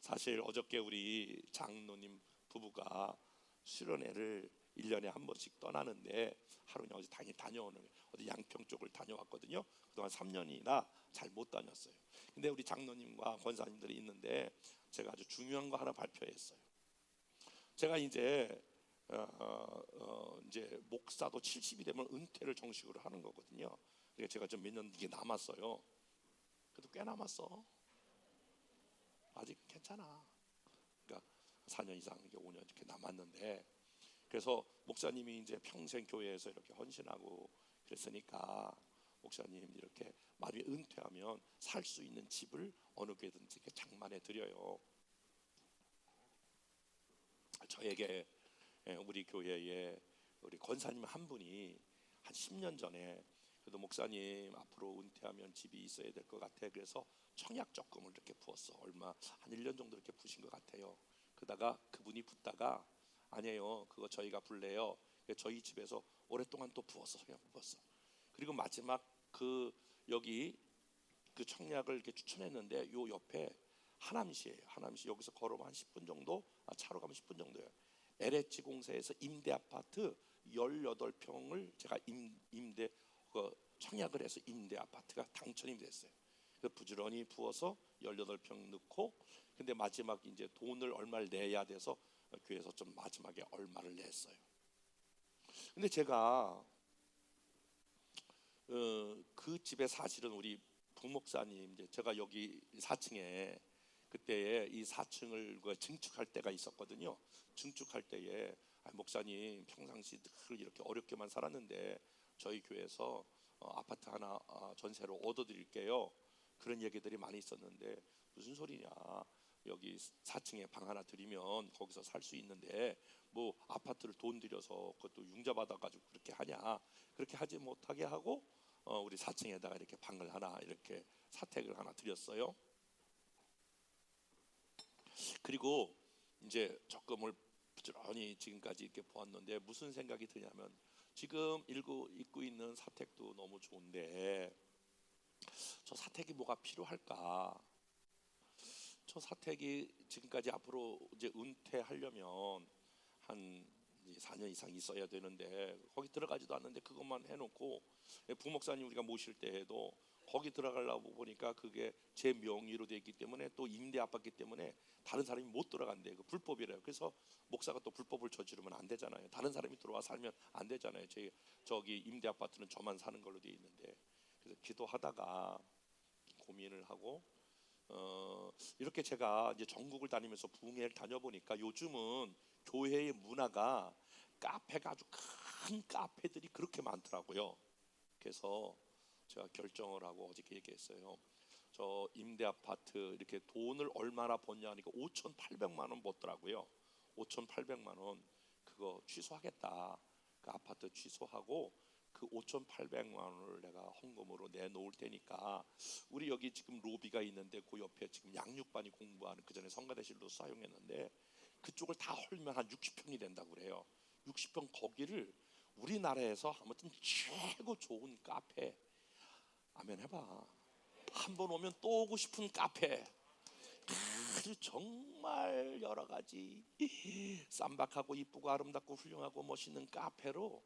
사실 어저께 우리 장로님 부부가 수련회를 1년에 한 번씩 떠나는데, 하루냐 어제 당일 다녀오는 거예요. 어디 양평 쪽을 다녀왔거든요. 그동안 3년이나 잘 못 다녔어요. 근데 우리 장로님과 권사님들이 있는데, 제가 아주 중요한 거 하나 발표했어요. 제가 이제 이제 목사도 70이 되면 은퇴를 정식으로 하는 거거든요. 그러니까 제가 좀 몇 년 이게 남았어요. 그래도 꽤 남았어. 아직 괜찮아. 그러니까 4년 이상, 5년 이렇게 남았는데, 그래서 목사님이 이제 평생 교회에서 이렇게 헌신하고 그랬으니까, 목사님 이렇게 만약에 은퇴하면 살 수 있는 집을 어느 교회든지 장만해 드려요. 저에게 우리 교회에 우리 권사님 한 분이 한 10년 전에, 그래도 목사님 앞으로 은퇴하면 집이 있어야 될 것 같아. 그래서 청약 적금을 이렇게 부었어. 얼마 한 1년 정도 이렇게 부신 것 같아요. 그러다가 그분이 붓다가, 아니에요, 그거 저희가 불래요. 저희 집에서 오랫동안 또 부었어. 청약 부었어. 그리고 마지막 그 여기 그 청약을 이렇게 추천했는데, 요 옆에 하남시예요. 하남시. 여기서 걸어면 한 10분 정도, 차로 가면 10분 정도예요. LH 공사에서 임대 아파트 18평을 제가 임대 청약을 해서 임대 아파트가 당첨이 됐어요. 그래서 부지런히 부어서 18평 넣고, 근데 마지막 이제 돈을 얼마를 내야 돼서 교회에서 좀 마지막에 얼마를 냈어요. 근데 제가 그 집에 사실은 우리 부목사님, 이제 제가 여기 4층에 그때 이 4층을 증축할 때가 있었거든요. 증축할 때에 목사님 평상시 늘 이렇게 어렵게만 살았는데 저희 교회에서 아파트 하나 전세로 얻어드릴게요. 그런 얘기들이 많이 있었는데 무슨 소리냐, 여기 4층에 방 하나 드리면 거기서 살 수 있는데 뭐 아파트를 돈 들여서 그것도 융자 받아가지고 그렇게 하냐, 그렇게 하지 못하게 하고 우리 4층에다가 이렇게 방을 하나 이렇게 사택을 하나 드렸어요. 그리고 이제 적금을 부지런히 지금까지 이렇게 보았는데 무슨 생각이 드냐면, 지금 입고 있는 사택도 너무 좋은데 저 사택이 뭐가 필요할까? 저 사택이 지금까지 앞으로 이제 은퇴하려면 한 4년 이상 있어야 되는데 거기 들어가지도 않는데 그것만 해놓고, 부목사님 우리가 모실 때에도 거기 들어가려고 보니까 그게 제 명의로 돼 있기 때문에 또 임대 아파트이기 때문에 다른 사람이 못 들어간대. 그 불법이래요. 그래서 목사가 또 불법을 저지르면 안 되잖아요. 다른 사람이 들어와 살면 안 되잖아요. 저기 임대 아파트는 저만 사는 걸로 돼 있는데, 그래서 기도하다가 고민을 하고 이렇게 제가 이제 전국을 다니면서 부흥회를 다녀보니까 요즘은 교회의 문화가 카페가 아주 큰 카페들이 그렇게 많더라고요. 그래서 제가 결정을 하고 어저께 얘기했어요. 저 임대 아파트 이렇게 돈을 얼마나 버냐 하니까 5,800만 원 벌더라고요. 5,800만 원 그거 취소하겠다. 그 아파트 취소하고 그 5,800만 원을 내가 헌금으로 내놓을 테니까, 우리 여기 지금 로비가 있는데 그 옆에 지금 양육반이 공부하는, 그 전에 성가대실로 사용했는데 그쪽을 다 헐면 한 60평이 된다고 그래요. 60평 거기를 우리나라에서 아무튼 최고 좋은 카페, 아멘 해봐. 한 번 오면 또 오고 싶은 카페, 아주 정말 여러 가지 쌈박하고 이쁘고 아름답고 훌륭하고 멋있는 카페로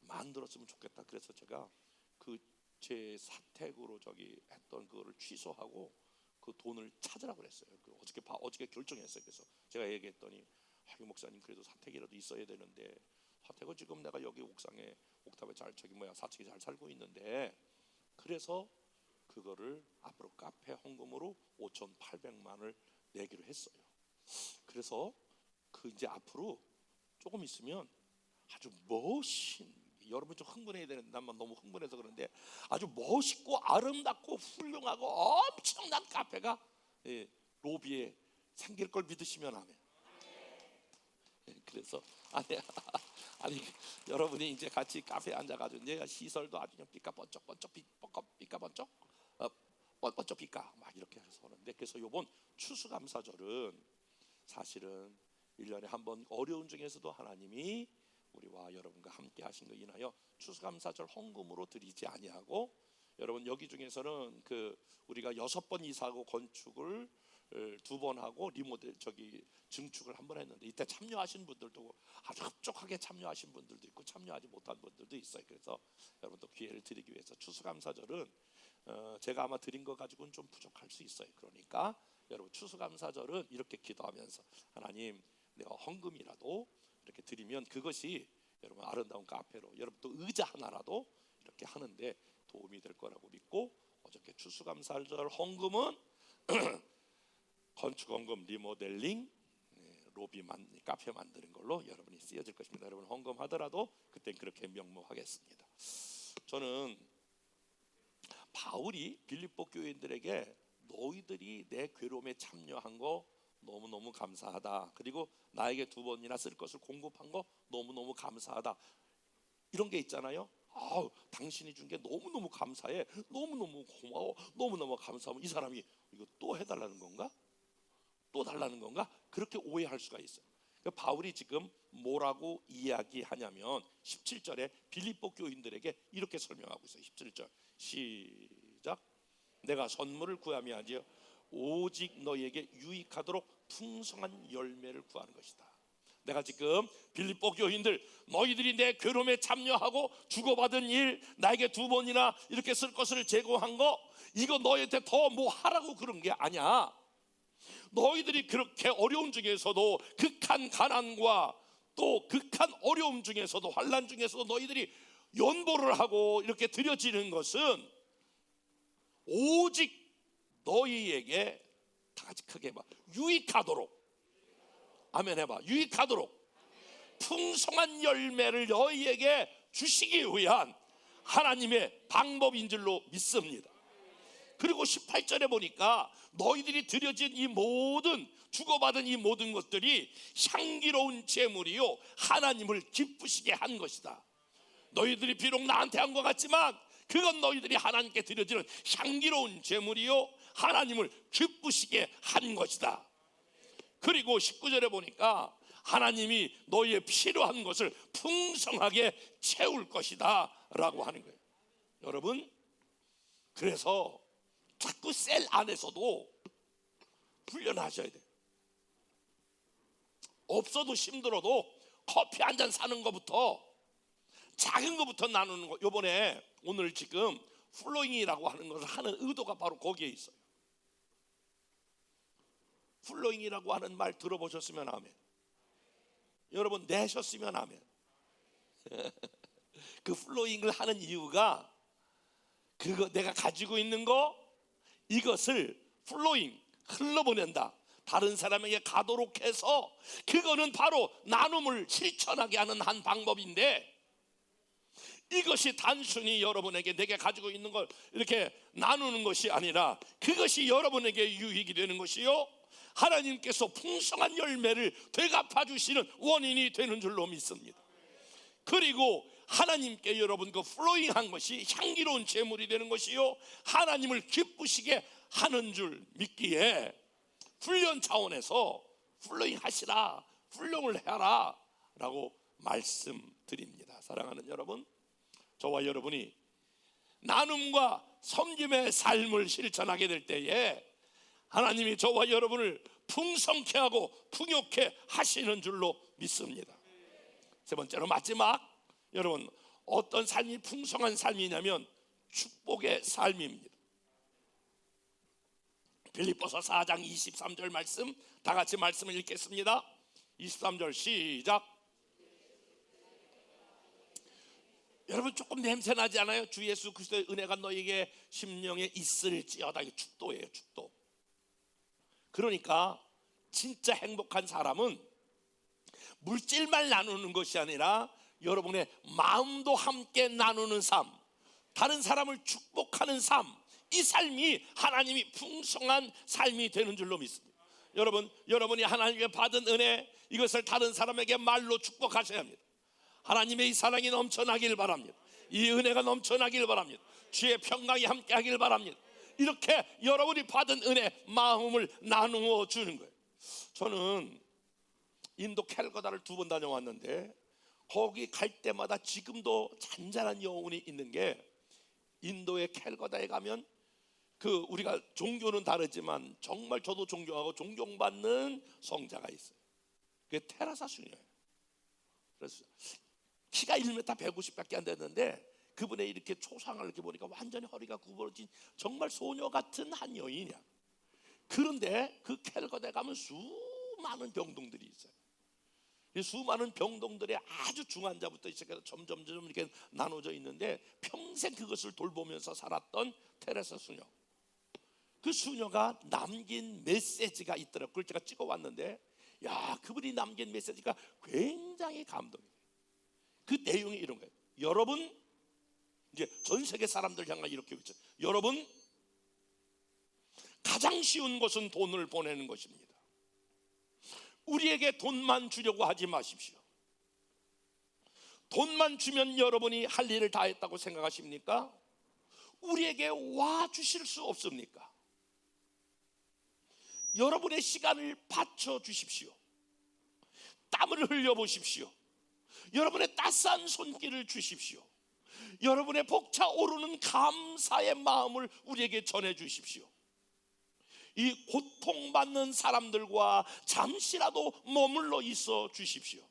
만들었으면 좋겠다. 그래서 제가 그 제 사택으로 저기 했던 그거를 취소하고 그 돈을 찾으라고 그랬어요. 그 어저께 결정했어요. 그래서 제가 얘기했더니 목사님 그래도 사택이라도 있어야 되는데, 사택은 지금 내가 여기 옥상에 옥탑에 잘 4층에 잘 살고 있는데, 그래서 그거를 앞으로 카페 헌금으로 5,800만 원을 내기로 했어요. 그래서 그 이제 앞으로 조금 있으면 아주 멋진, 여러분 좀 흥분해야 되는데 나만 너무 흥분해서 그런데 아주 멋있고 아름답고 훌륭하고 엄청난 카페가 로비에 생길 걸 믿으시면 하면. 그래서 아니 여러분이 이제 같이 카페에 앉아가지고 내가 시설도 아주 그냥 삐까번쩍 삐까번쩍 번쩍 삐까 막 이렇게 해서 하는데, 그래서 요번 추수감사절은 사실은 1년에 한 번 어려운 중에서도 하나님이 우리와 여러분과 함께 하신 거 인하여 추수감사절 헌금으로 드리지 아니하고, 여러분 여기 중에서는 그 우리가 6번 이사하고 건축을 2번 하고 리모델 증축을 한 번 했는데, 이때 참여하신 분들도 아주 흡족하게 참여하신 분들도 있고 참여하지 못한 분들도 있어요. 그래서 여러분도 기회를 드리기 위해서 추수감사절은 제가 아마 드린 거 가지고는 좀 부족할 수 있어요. 그러니까 여러분 추수감사절은 이렇게 기도하면서 하나님 내가 헌금이라도 이렇게 드리면 그것이 여러분 아름다운 카페로, 여러분 또 의자 하나라도 이렇게 하는데 도움이 될 거라고 믿고, 어저께 추수감사절 헌금은 건축헌금, 리모델링, 로비 카페 만드는 걸로 여러분이 쓰여질 것입니다. 여러분 헌금하더라도 그땐 그렇게 명목하겠습니다. 저는 바울이 빌립보 교인들에게 너희들이 내 괴로움에 참여한 거 너무너무 감사하다. 그리고 나에게 2번이나 쓸 것을 공급한 거 너무너무 감사하다. 이런 게 있잖아요. 당신이 준 게 너무너무 감사해. 너무너무 고마워. 너무너무 감사하면 이 사람이 이거 또 해달라는 건가? 또 달라는 건가? 그렇게 오해할 수가 있어요. 그러니까 바울이 지금 뭐라고 이야기하냐면 17절에 빌립보 교인들에게 이렇게 설명하고 있어요. 17절 시작. 내가 선물을 구함이 아니요 오직 너희에게 유익하도록 풍성한 열매를 구하는 것이다. 내가 지금 빌립보 교인들, 너희들이 내 괴로움에 참여하고 주고받은 일, 나에게 2번이나 이렇게 쓸 것을 제공한 거, 이거 너희한테 더 뭐 하라고 그런 게 아니야. 너희들이 그렇게 어려움 중에서도, 극한 가난과 또 극한 어려움 중에서도, 환난 중에서도 너희들이 연보를 하고 이렇게 드려지는 것은 오직 너희에게, 다 같이 크게 해봐, 유익하도록, 아멘 해봐, 유익하도록 풍성한 열매를 너희에게 주시기 위한 하나님의 방법인 줄로 믿습니다. 그리고 18절에 보니까 너희들이 드려진 이 모든, 주고받은 이 모든 것들이 향기로운 제물이요 하나님을 기쁘시게 한 것이다. 너희들이 비록 나한테 한 것 같지만 그건 너희들이 하나님께 드려지는 향기로운 제물이요 하나님을 기쁘시게 한 것이다. 그리고 19절에 보니까 하나님이 너희의 필요한 것을 풍성하게 채울 것이다 라고 하는 거예요. 여러분, 그래서 자꾸 셀 안에서도 훈련하셔야 돼요. 없어도 힘들어도 커피 한 잔 사는 것부터, 작은 것부터 나누는 거. 요번에 오늘 지금 플로잉이라고 하는 것을 하는 의도가 바로 거기에 있어요. 플로잉이라고 하는 말 들어보셨으면 아멘. 여러분 내셨으면 아멘. 그 플로잉을 하는 이유가, 그거 내가 가지고 있는 거, 이것을 플로잉, 흘러보낸다, 다른 사람에게 가도록 해서, 그거는 바로 나눔을 실천하게 하는 한 방법인데, 이것이 단순히 여러분에게 내게 가지고 있는 걸 이렇게 나누는 것이 아니라, 그것이 여러분에게 유익이 되는 것이요 하나님께서 풍성한 열매를 되갚아 주시는 원인이 되는 줄로 믿습니다. 그리고 하나님께 여러분 그 플로잉한 것이 향기로운 제물이 되는 것이요 하나님을 기쁘시게 하는 줄 믿기에, 훈련 차원에서 플로잉 하시라, 훈련을 해라 라고 말씀드립니다. 사랑하는 여러분, 저와 여러분이 나눔과 섬김의 삶을 실천하게 될 때에 하나님이 저와 여러분을 풍성케 하고 풍요케 하시는 줄로 믿습니다. 세 번째로 마지막, 여러분 어떤 삶이 풍성한 삶이냐면 축복의 삶입니다. 빌립보서 4장 23절 말씀, 다 같이 말씀을 읽겠습니다. 23절 시작. 여러분 조금 냄새 나지 않아요? 주 예수 그리스도의 은혜가 너에게 심령에 있을지어다. 이게 축도예요, 축도. 그러니까 진짜 행복한 사람은 물질만 나누는 것이 아니라 여러분의 마음도 함께 나누는 삶, 다른 사람을 축복하는 삶, 이 삶이 하나님이 풍성한 삶이 되는 줄로 믿습니다. 여러분이 하나님께 받은 은혜, 이것을 다른 사람에게 말로 축복하셔야 합니다. 하나님의 이 사랑이 넘쳐나길 바랍니다. 이 은혜가 넘쳐나길 바랍니다. 주의 평강이 함께 하길 바랍니다. 이렇게 여러분이 받은 은혜, 마음을 나누어 주는 거예요. 저는 인도 캘거다를 2번 다녀왔는데, 거기 갈 때마다 지금도 잔잔한 여운이 있는 게, 인도의 캘거다에 가면 그 우리가 종교는 다르지만 정말 저도 존경하고 존경받는 성자가 있어요. 그게 테라사 수녀예요. 그래서 키가 1m 150밖에 안 되는데, 그분의 이렇게 초상을 이렇게 보니까 완전히 허리가 구부러진 정말 소녀 같은 한 여인이야. 그런데 그 캘거다에 가면 수많은 병동들이 있어요. 이 수많은 병동들의 아주 중환자부터 시작해서 점점 이렇게 나눠져 있는데, 평생 그것을 돌보면서 살았던 테레사 수녀. 그 수녀가 남긴 메시지가 있더라고요. 그걸 제가 찍어왔는데, 야, 그분이 남긴 메시지가 굉장히 감동이에요. 그 내용이 이런 거예요. 여러분, 이제 전 세계 사람들 향해 이렇게 외쳐요. 여러분, 가장 쉬운 것은 돈을 보내는 것입니다. 우리에게 돈만 주려고 하지 마십시오. 돈만 주면 여러분이 할 일을 다 했다고 생각하십니까? 우리에게 와 주실 수 없습니까? 여러분의 시간을 바쳐 주십시오. 땀을 흘려 보십시오. 여러분의 따스한 손길을 주십시오. 여러분의 벅차오르는 감사의 마음을 우리에게 전해 주십시오. 이 고통받는 사람들과 잠시라도 머물러 있어 주십시오.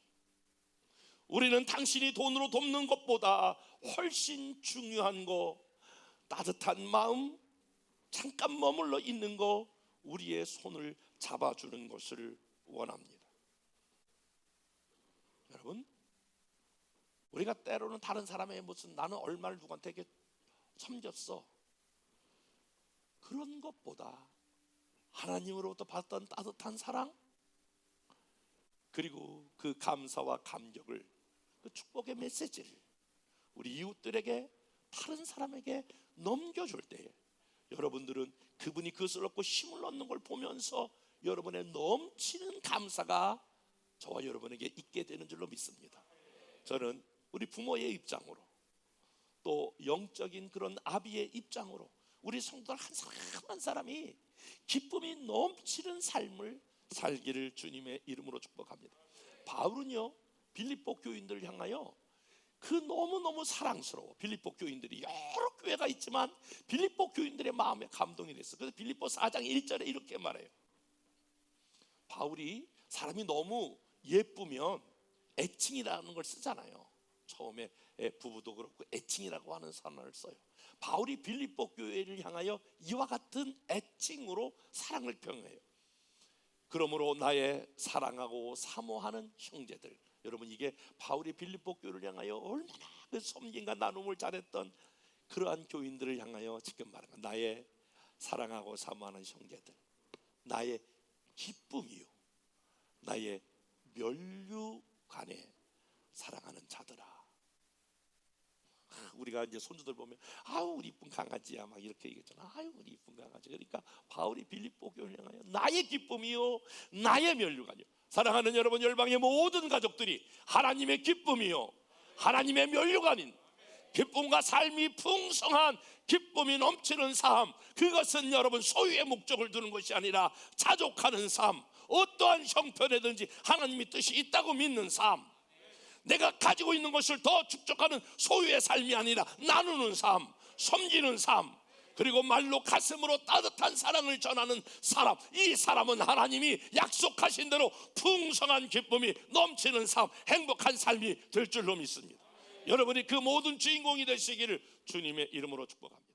우리는 당신이 돈으로 돕는 것보다 훨씬 중요한 거, 따뜻한 마음, 잠깐 머물러 있는 거, 우리의 손을 잡아주는 것을 원합니다. 여러분, 우리가 때로는 다른 사람의 무슨 나는 얼마를 누구한테 섬겼어, 그런 것보다 하나님으로부터 받던 따뜻한 사랑, 그리고 그 감사와 감격을, 그 축복의 메시지를 우리 이웃들에게, 다른 사람에게 넘겨줄 때에 여러분들은 그분이 그것을 얻고 힘을 얻는 걸 보면서 여러분의 넘치는 감사가 저와 여러분에게 있게 되는 줄로 믿습니다. 저는 우리 부모의 입장으로, 또 영적인 그런 아비의 입장으로 우리 성도들 한 사람 한 사람이 기쁨이 넘치는 삶을 살기를 주님의 이름으로 축복합니다. 바울은요, 빌립보 교인들을 향하여 그 너무너무 사랑스러워, 빌립보 교인들이 여러 교회가 있지만 빌립보 교인들의 마음에 감동이 됐어. 그래서 빌립보 4장 1절에 이렇게 말해요. 바울이 사람이 너무 예쁘면 애칭이라는 걸 쓰잖아요. 처음에 부부도 그렇고 애칭이라고 하는 단어를 써요. 바울이 빌립보 교회를 향하여 이와 같은 애칭으로 사랑을 표현해요. 그러므로 나의 사랑하고 사모하는 형제들, 여러분, 이게 바울이 빌립보 교회를 향하여 얼마나 그 섬김과 나눔을 잘했던 그러한 교인들을 향하여 지금 말하는 거예요. 나의 사랑하고 사모하는 형제들, 나의 기쁨이요, 나의 면류관에 사랑하는 자들아. 우리가 이제 손주들 보면 아우 우리 이쁜 강아지야 막 이렇게 얘기했잖아. 아유 우리 이쁜 강아지. 그러니까 바울이 빌립보 교회를 향하여 나의 기쁨이요, 나의 면류관이요. 사랑하는 여러분, 열방의 모든 가족들이 하나님의 기쁨이요, 하나님의 면류관인 기쁨과 삶이 풍성한 기쁨이 넘치는 삶, 그것은 여러분 소유의 목적을 두는 것이 아니라 자족하는 삶, 어떠한 형편에든지 하나님의 뜻이 있다고 믿는 삶, 내가 가지고 있는 것을 더 축적하는 소유의 삶이 아니라 나누는 삶, 섬기는 삶, 그리고 말로 가슴으로 따뜻한 사랑을 전하는 사람, 이 사람은 하나님이 약속하신 대로 풍성한 기쁨이 넘치는 삶, 행복한 삶이 될 줄로 믿습니다. 여러분이 그 모든 주인공이 되시기를 주님의 이름으로 축복합니다.